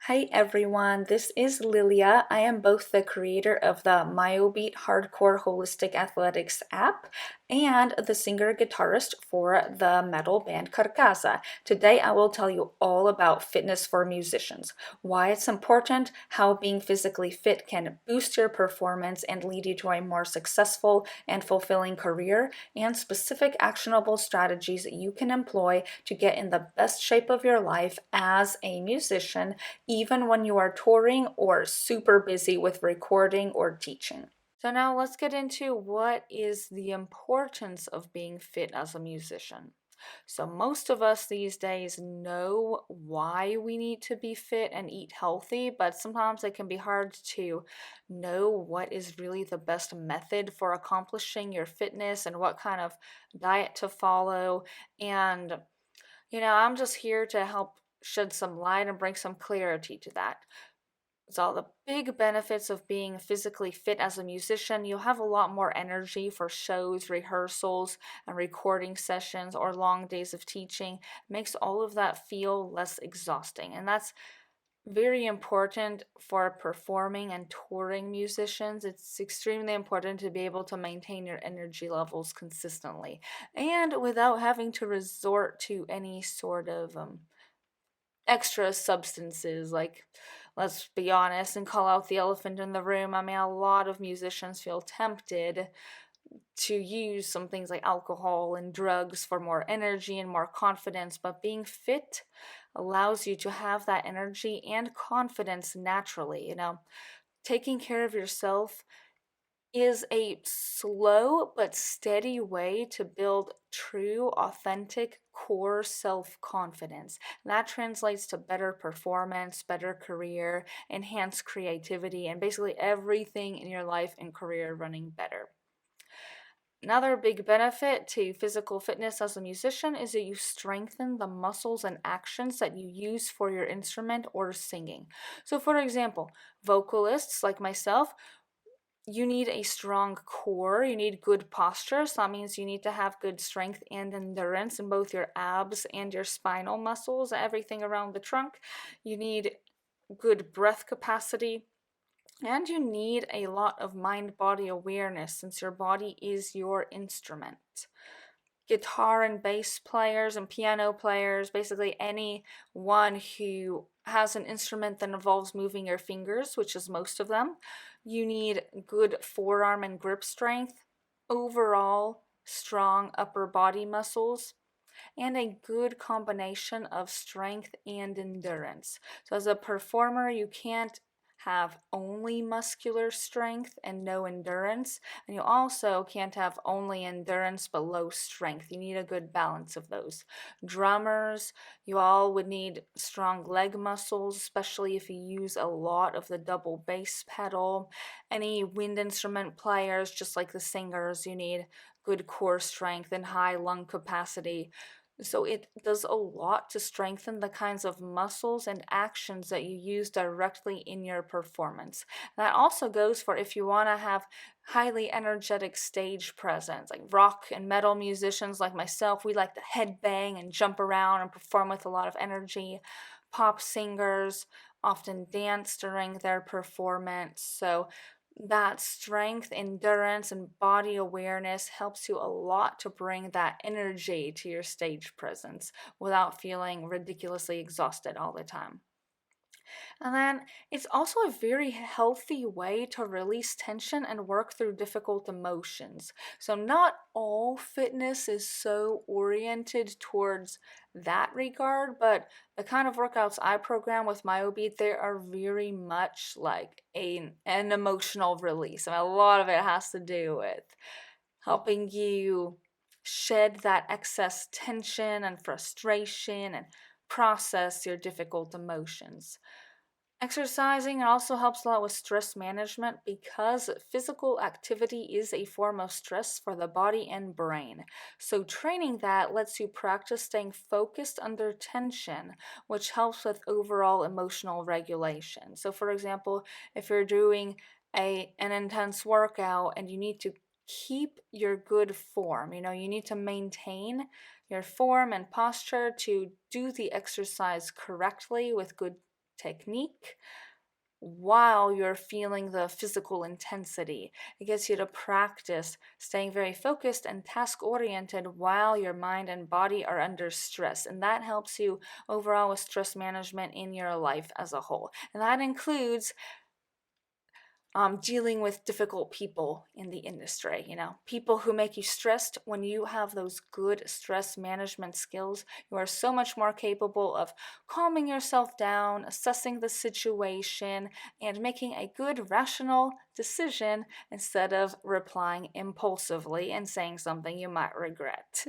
Hi everyone, this is Lilia. I am both the creator of the MyoBeat Hardcore Holistic Athletics app and the singer-guitarist for the metal band Carcasa. Today I will tell you all about fitness for musicians, why it's important, how being physically fit can boost your performance and lead you to a more successful and fulfilling career, and specific actionable strategies that you can employ to get in the best shape of your life as a musician even when you are touring or super busy with recording or teaching. So now let's get into what is the importance of being fit as a musician. So most of us these days know why we need to be fit and eat healthy, but sometimes it can be hard to know what is really the best method for accomplishing your fitness and what kind of diet to follow. And I'm just here to help shed some light and bring some clarity to that. It's all the big benefits of being physically fit as a musician. You'll have a lot more energy for shows, rehearsals, and recording sessions or long days of teaching. It makes all of that feel less exhausting. And that's very important for performing and touring musicians. It's extremely important to be able to maintain your energy levels consistently and without having to resort to any sort of extra substances. Like, let's be honest and call out the elephant in the room. I mean, a lot of musicians feel tempted to use some things like alcohol and drugs for more energy and more confidence, but being fit allows you to have that energy and confidence naturally. Taking care of yourself is a slow but steady way to build true, authentic core self confidence. That translates to better performance, better career, enhanced creativity, and basically everything in your life and career running better. Another big benefit to physical fitness as a musician is that you strengthen the muscles and actions that you use for your instrument or singing. So, for example, vocalists like myself, you need a strong core, you need good posture. So that means you need to have good strength and endurance in both your abs and your spinal muscles, everything around the trunk. You need good breath capacity. And you need a lot of mind body awareness since your body is your instrument. Guitar and bass players and piano players, basically anyone who has an instrument that involves moving your fingers, which is most of them, you need good forearm and grip strength, overall strong upper body muscles, and a good combination of strength and endurance. So, as a performer, you can't have only muscular strength and no endurance, and you also can't have only endurance but low strength. You need a good balance of those. Drummers, you all would need strong leg muscles, especially if you use a lot of the double bass pedal. Any wind instrument players, just like the singers, you need good core strength and high lung capacity. So it does a lot to strengthen the kinds of muscles and actions that you use directly in your performance. That also goes for if you want to have highly energetic stage presence. Like rock and metal musicians like myself, we like to headbang and jump around and perform with a lot of energy. Pop singers often dance during their performance. So that strength, endurance, and body awareness helps you a lot to bring that energy to your stage presence without feeling ridiculously exhausted all the time. And then it's also a very healthy way to release tension and work through difficult emotions. So, not all fitness is so oriented towards that regard, but the kind of workouts I program with MyoBeat, they are very much like an emotional release. I mean, a lot of it has to do with helping you shed that excess tension and frustration and process your difficult emotions. Exercising also helps a lot with stress management because physical activity is a form of stress for the body and brain. So, training that lets you practice staying focused under tension, which helps with overall emotional regulation. So, for example, if you're doing an intense workout and you need to keep your good form, you need to maintain your form and posture to do the exercise correctly with good technique while you're feeling the physical intensity. It gets you to practice staying very focused and task oriented while your mind and body are under stress. And that helps you overall with stress management in your life as a whole. And that includes dealing with difficult people in the industry, people who make you stressed. When you have those good stress management skills, you are so much more capable of calming yourself down, assessing the situation, and making a good rational decision instead of replying impulsively and saying something you might regret.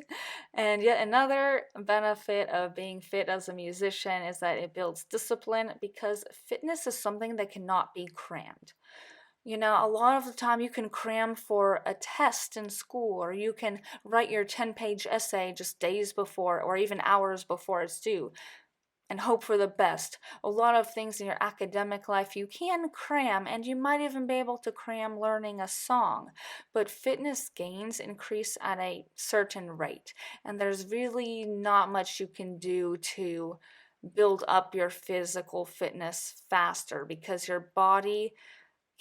And yet another benefit of being fit as a musician is that it builds discipline, because fitness is something that cannot be crammed. A lot of the time you can cram for a test in school, or you can write your 10-page essay just days before or even hours before it's due and hope for the best. A lot of things in your academic life you can cram, and you might even be able to cram learning a song. But fitness gains increase at a certain rate, and there's really not much you can do to build up your physical fitness faster, because your body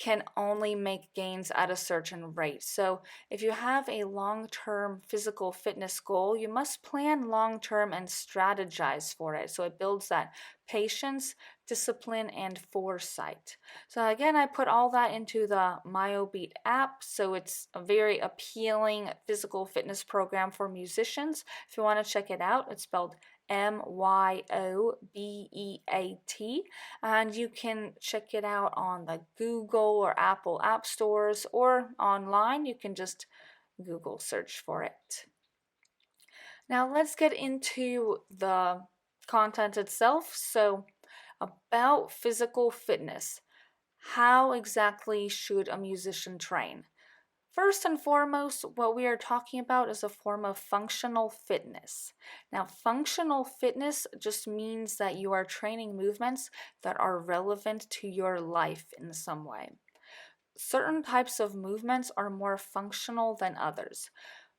can only make gains at a certain rate. So if you have a long-term physical fitness goal, you must plan long-term and strategize for it. So it builds that patience, discipline, and foresight. So again, I put all that into the MyoBeat app. So it's a very appealing physical fitness program for musicians. If you want to check it out, it's spelled MYOBEAT, and you can check it out on the Google or Apple app stores, or online. You can just Google search for it. Now let's get into the content itself. So about physical fitness, how exactly should a musician train? First and foremost, what we are talking about is a form of functional fitness. Now, functional fitness just means that you are training movements that are relevant to your life in some way. Certain types of movements are more functional than others.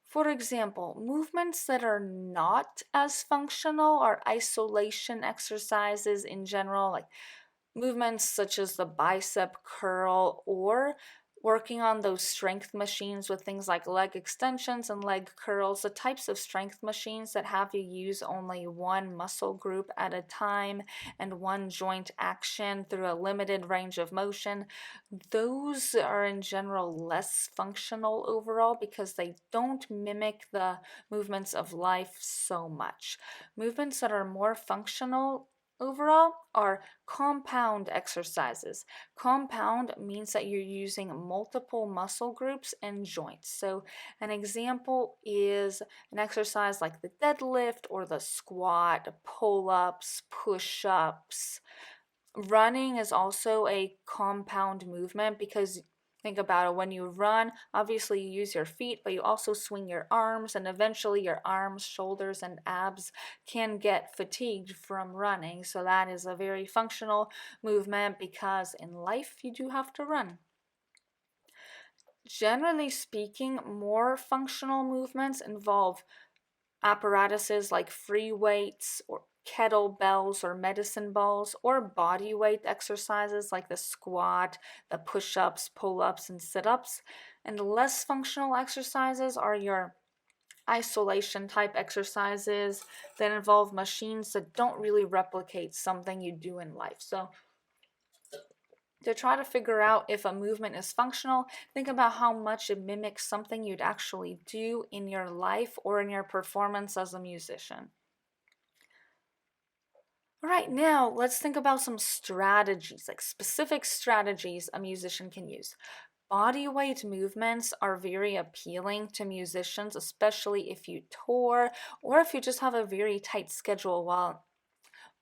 For example, movements that are not as functional are isolation exercises in general, like movements such as the bicep curl, or working on those strength machines with things like leg extensions and leg curls, the types of strength machines that have you use only one muscle group at a time and one joint action through a limited range of motion. Those are in general less functional overall, because they don't mimic the movements of life so much. Movements that are more functional overall are compound exercises. Compound means that you're using multiple muscle groups and joints. So an example is an exercise like the deadlift or the squat, pull-ups, push-ups. Running is also a compound movement, because think about it, when you run, obviously you use your feet, but you also swing your arms, and eventually your arms, shoulders, and abs can get fatigued from running. So that is a very functional movement, because in life you do have to run. Generally speaking, more functional movements involve apparatuses like free weights or kettlebells or medicine balls, or body weight exercises like the squat, the push-ups, pull-ups, and sit-ups. And less functional exercises are your isolation type exercises that involve machines that don't really replicate something you do in life. So to try to figure out if a movement is functional, think about how much it mimics something you'd actually do in your life or in your performance as a musician. All right, now let's think about some strategies, like specific strategies a musician can use. Body weight movements are very appealing to musicians, especially if you tour or if you just have a very tight schedule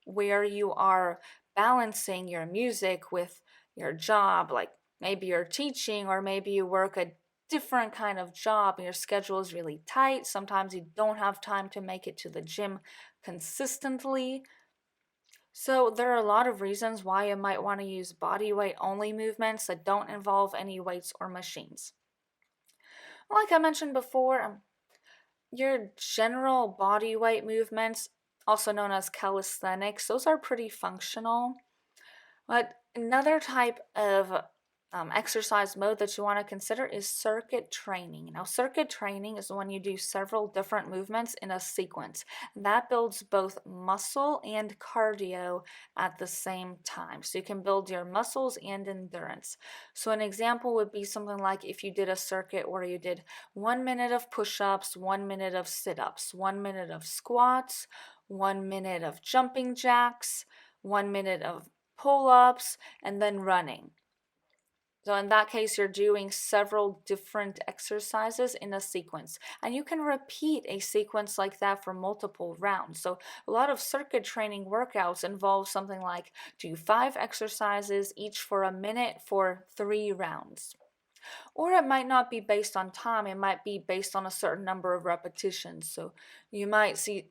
where you are balancing your music with your job, like maybe you're teaching, or maybe you work a different kind of job and your schedule is really tight. Sometimes you don't have time to make it to the gym consistently. So there are a lot of reasons why you might want to use body weight only movements that don't involve any weights or machines. Like I mentioned before, your general body weight movements, also known as calisthenics, those are pretty functional. But another type of exercise mode that you want to consider is circuit training. Now, circuit training is when you do several different movements in a sequence. That builds both muscle and cardio at the same time. So you can build your muscles and endurance. So an example would be something like if you did a circuit where you did 1 minute of push-ups, 1 minute of sit-ups, 1 minute of squats, 1 minute of jumping jacks, 1 minute of pull-ups, and then running. So in that case, you're doing several different exercises in a sequence. And you can repeat a sequence like that for multiple rounds. So a lot of circuit training workouts involve something like do 5 exercises, each for a minute for 3 rounds. Or it might not be based on time, it might be based on a certain number of repetitions. So you might see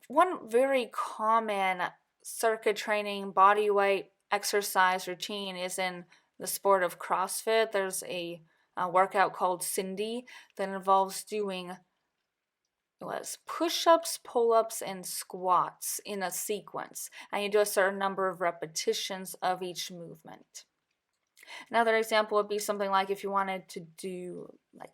one very common circuit training body weight exercise routine is in the sport of CrossFit. There's a workout called Cindy that involves doing push-ups, pull-ups, and squats in a sequence, and you do a certain number of repetitions of each movement. Another example would be something like if you wanted to do like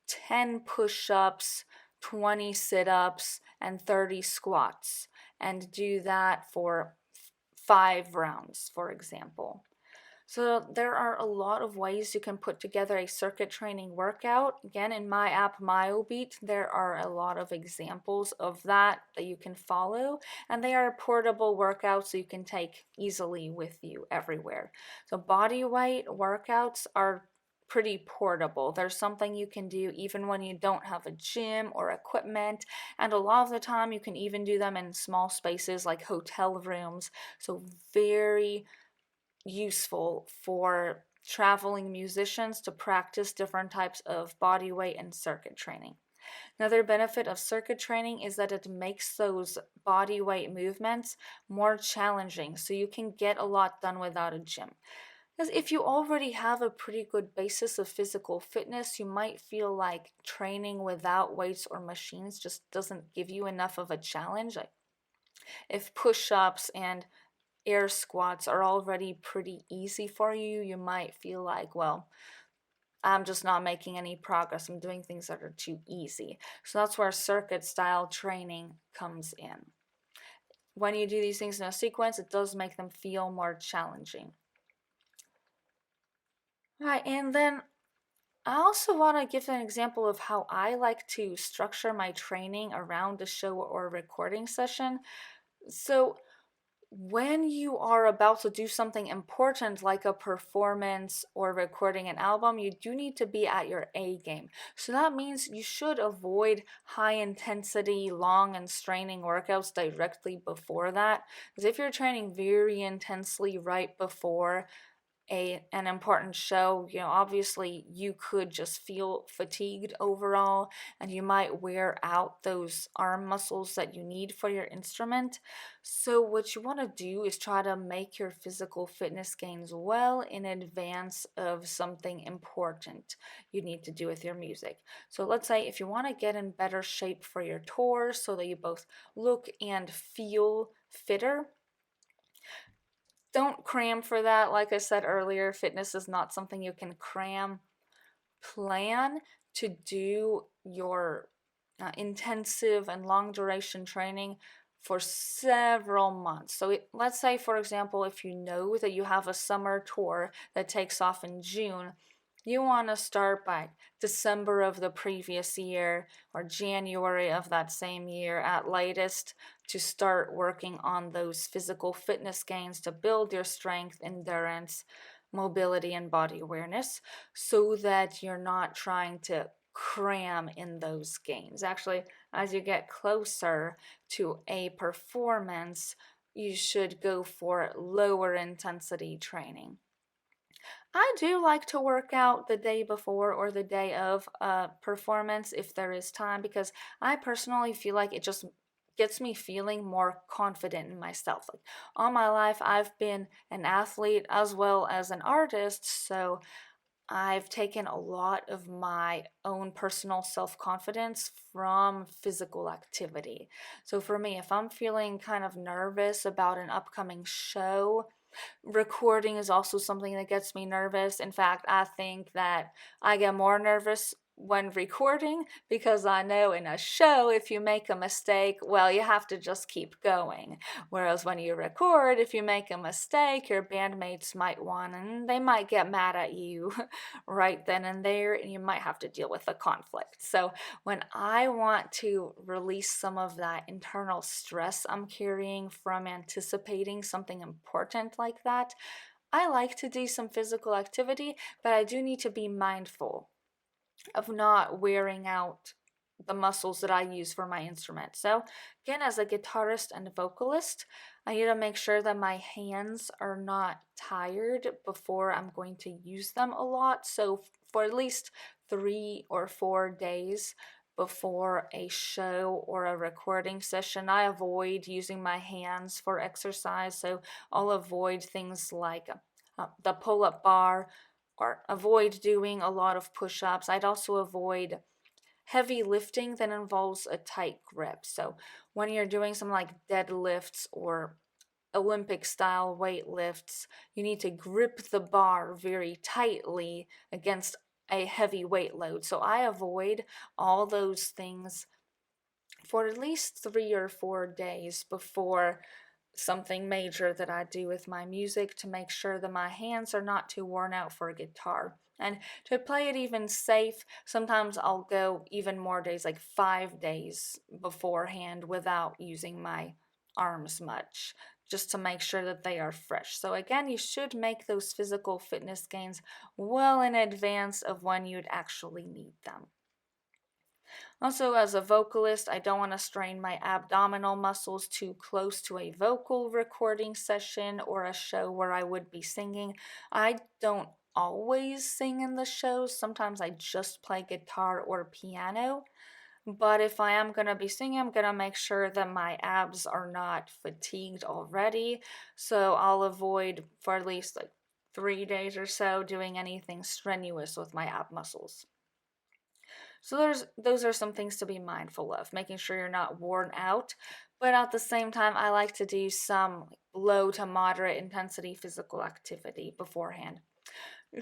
10 push-ups, 20 sit-ups, and 30 squats, and do that for 5 rounds, for example. So there are a lot of ways you can put together a circuit training workout. Again, in my app MyoBeat, there are a lot of examples of that you can follow, and they are portable workouts so you can take easily with you everywhere. So body weight workouts are pretty portable. There's something you can do even when you don't have a gym or equipment, and a lot of the time you can even do them in small spaces like hotel rooms. So very useful for traveling musicians to practice different types of body weight and circuit training. Another benefit of circuit training is that it makes those body weight movements more challenging, so you can get a lot done without a gym. Because if you already have a pretty good basis of physical fitness, you might feel like training without weights or machines just doesn't give you enough of a challenge. Like if push-ups and air squats are already pretty easy for you, you might feel like, well, I'm just not making any progress. I'm doing things that are too easy. So that's where circuit style training comes in. When you do these things in a sequence, it does make them feel more challenging. Right, and then I also want to give an example of how I like to structure my training around a show or recording session. So when you are about to do something important like a performance or recording an album, you do need to be at your A game. So that means you should avoid high intensity, long and straining workouts directly before that. Because if you're training very intensely right before an important show, obviously you could just feel fatigued overall and you might wear out those arm muscles that you need for your instrument. So what you want to do is try to make your physical fitness gains well in advance of something important you need to do with your music. So let's say if you want to get in better shape for your tour so that you both look and feel fitter, don't cram for that. Like I said earlier, fitness is not something you can cram. Plan to do your intensive and long duration training for several months. So let's say, for example, if you know that you have a summer tour that takes off in June, you want to start by December of the previous year or January of that same year at latest to start working on those physical fitness gains to build your strength, endurance, mobility, and body awareness so that you're not trying to cram in those gains. Actually, as you get closer to a performance, you should go for lower intensity training. I do like to work out the day before or the day of a performance if there is time because I personally feel like it just gets me feeling more confident in myself. Like all my life I've been an athlete as well as an artist, so I've taken a lot of my own personal self-confidence from physical activity. So for me, if I'm feeling kind of nervous about an upcoming show, Recording is also something that gets me nervous. In fact, I think that I get more nervous when recording because I know in a show, if you make a mistake, well, you have to just keep going. Whereas when you record, if you make a mistake, your bandmates might want and they might get mad at you right then and there, and you might have to deal with a conflict. So when I want to release some of that internal stress I'm carrying from anticipating something important like that, I like to do some physical activity, but I do need to be mindful of not wearing out the muscles that I use for my instrument. So, again, as a guitarist and vocalist, I need to make sure that my hands are not tired before I'm going to use them a lot. So, for at least 3 or 4 days before a show or a recording session, I avoid using my hands for exercise. So, I'll avoid things like the pull up bar or avoid doing a lot of push ups. I'd also avoid heavy lifting that involves a tight grip. So when you're doing some like deadlifts or Olympic style weight lifts, you need to grip the bar very tightly against a heavy weight load. So I avoid all those things for at least 3 or 4 days before something major that I do with my music to make sure that my hands are not too worn out for a guitar. And to play it even safe, sometimes I'll go even more days, like 5 days beforehand without using my arms much, just to make sure that they are fresh. So, again, you should make those physical fitness gains well in advance of when you'd actually need them. Also, as a vocalist, I don't want to strain my abdominal muscles too close to a vocal recording session or a show where I would be singing. I don't always sing in the shows. Sometimes I just play guitar or piano. But if I am going to be singing, I'm going to make sure that my abs are not fatigued already. So I'll avoid for at least like 3 days or so doing anything strenuous with my ab muscles. So those are some things to be mindful of, making sure you're not worn out, but at the same time I like to do some low to moderate intensity physical activity beforehand.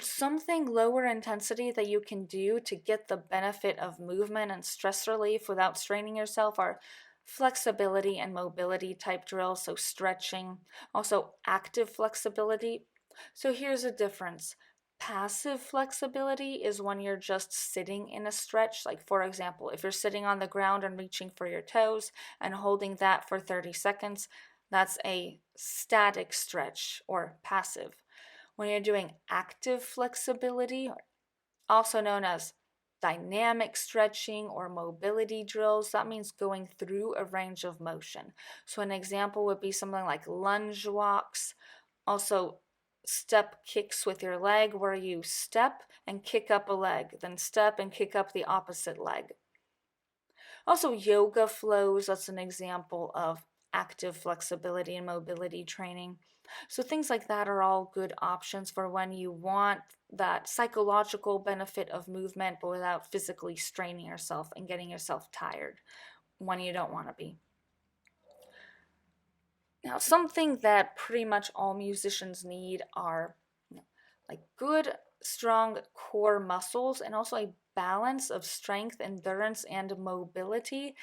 Something lower intensity that you can do to get the benefit of movement and stress relief without straining yourself are flexibility and mobility type drills, so stretching, also active flexibility. So here's a difference. Passive flexibility is when you're just sitting in a stretch. Like, for example, if you're sitting on the ground and reaching for your toes and holding that for 30 seconds, that's a static stretch or passive. When you're doing active flexibility, also known as dynamic stretching or mobility drills, that means going through a range of motion. So, an example would be something like lunge walks, also step kicks with your leg, where you step and kick up a leg, then step and kick up the opposite leg. Also, yoga flows, that's an example of active flexibility and mobility training. So, things like that are all good options for when you want that psychological benefit of movement, but without physically straining yourself and getting yourself tired when you don't want to be. Now, something that pretty much all musicians need are like good, strong core muscles and also a balance of strength, endurance, and mobility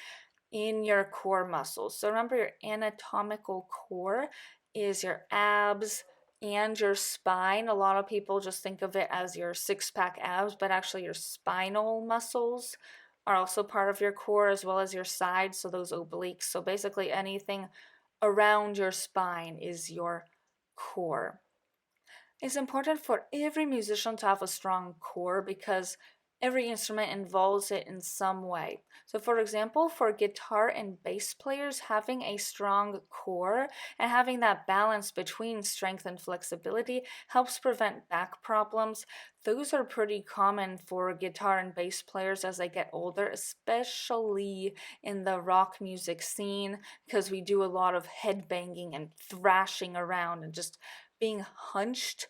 in your core muscles. So remember, your anatomical core is your abs and your spine. A lot of people just think of it as your six-pack abs, but actually your spinal muscles are also part of your core as well as your sides, so those obliques. So basically anything around your spine is your core. It's important for every musician to have a strong core because every instrument involves it in some way. So, for example, for guitar and bass players, having a strong core and having that balance between strength and flexibility helps prevent back problems. Those are pretty common for guitar and bass players as they get older, especially in the rock music scene, because we do a lot of headbanging and thrashing around and just being hunched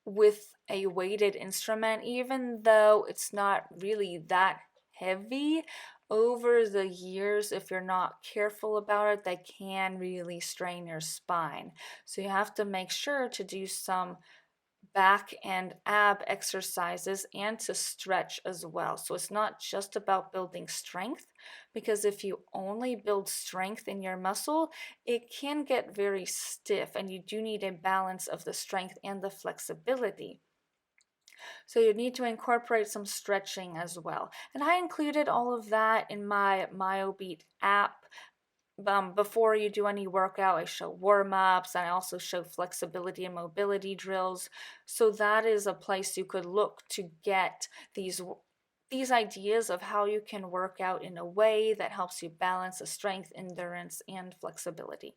with a weighted instrument, even though it's not really that heavy. over the years, if you're not careful about it, they can really strain your spine. So you have to make sure to do some back and ab exercises and to stretch as well. So it's not just about building strength, because if you only build strength in your muscle, it can get very stiff, and you do need a balance of the strength and the flexibility. So you need to incorporate some stretching as well. And I included all of that in my MyoBeat app. Before you do any workout, I show warm-ups, and I also show flexibility and mobility drills. So that is a place you could look to get these ideas of how you can work out in a way that helps you balance the strength, endurance, and flexibility.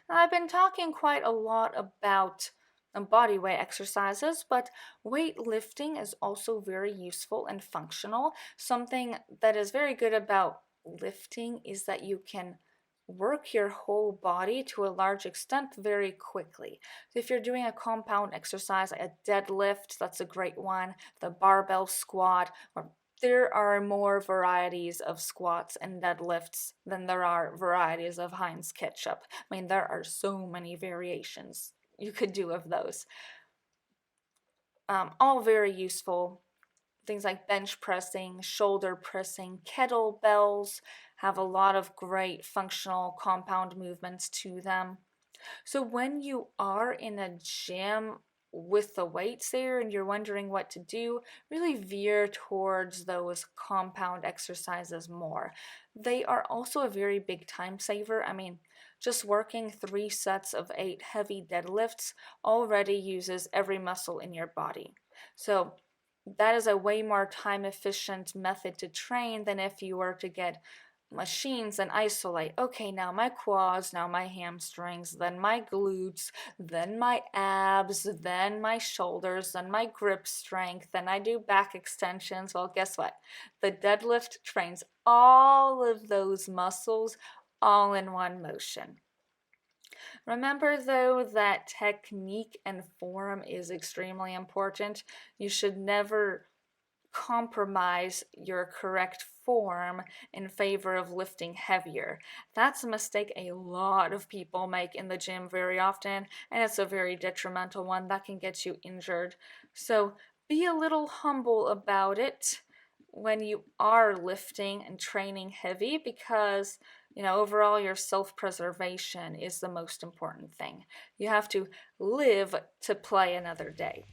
Now, I've been talking quite a lot about body weight exercises, but weightlifting is also very useful and functional. Something that is very good about lifting is that you can work your whole body to a large extent very quickly. So if you're doing a compound exercise, like a deadlift, that's a great one, the barbell squat, or there are more varieties of squats and deadlifts than there are varieties of Heinz ketchup. I mean, there are so many variations you could do of those. All very useful. Things like bench pressing, shoulder pressing, kettlebells have a lot of great functional compound movements to them. So when you are in a gym with the weights there and you're wondering what to do, really veer towards those compound exercises more. They are also a very big time saver. I mean, just working 3 sets of 8 heavy deadlifts already uses every muscle in your body. So that is a way more time efficient method to train than if you were to get machines and isolate. Okay, now my quads, now my hamstrings, then my glutes, then my abs, then my shoulders, then my grip strength, then I do back extensions. Well, guess what? The deadlift trains all of those muscles all in one motion. Remember though that technique and form is extremely important. You should never compromise your correct form in favor of lifting heavier. That's a mistake a lot of people make in the gym very often, and it's a very detrimental one that can get you injured. So be a little humble about it when you are lifting and training heavy, because overall your self-preservation is the most important thing. You have to live to play another day.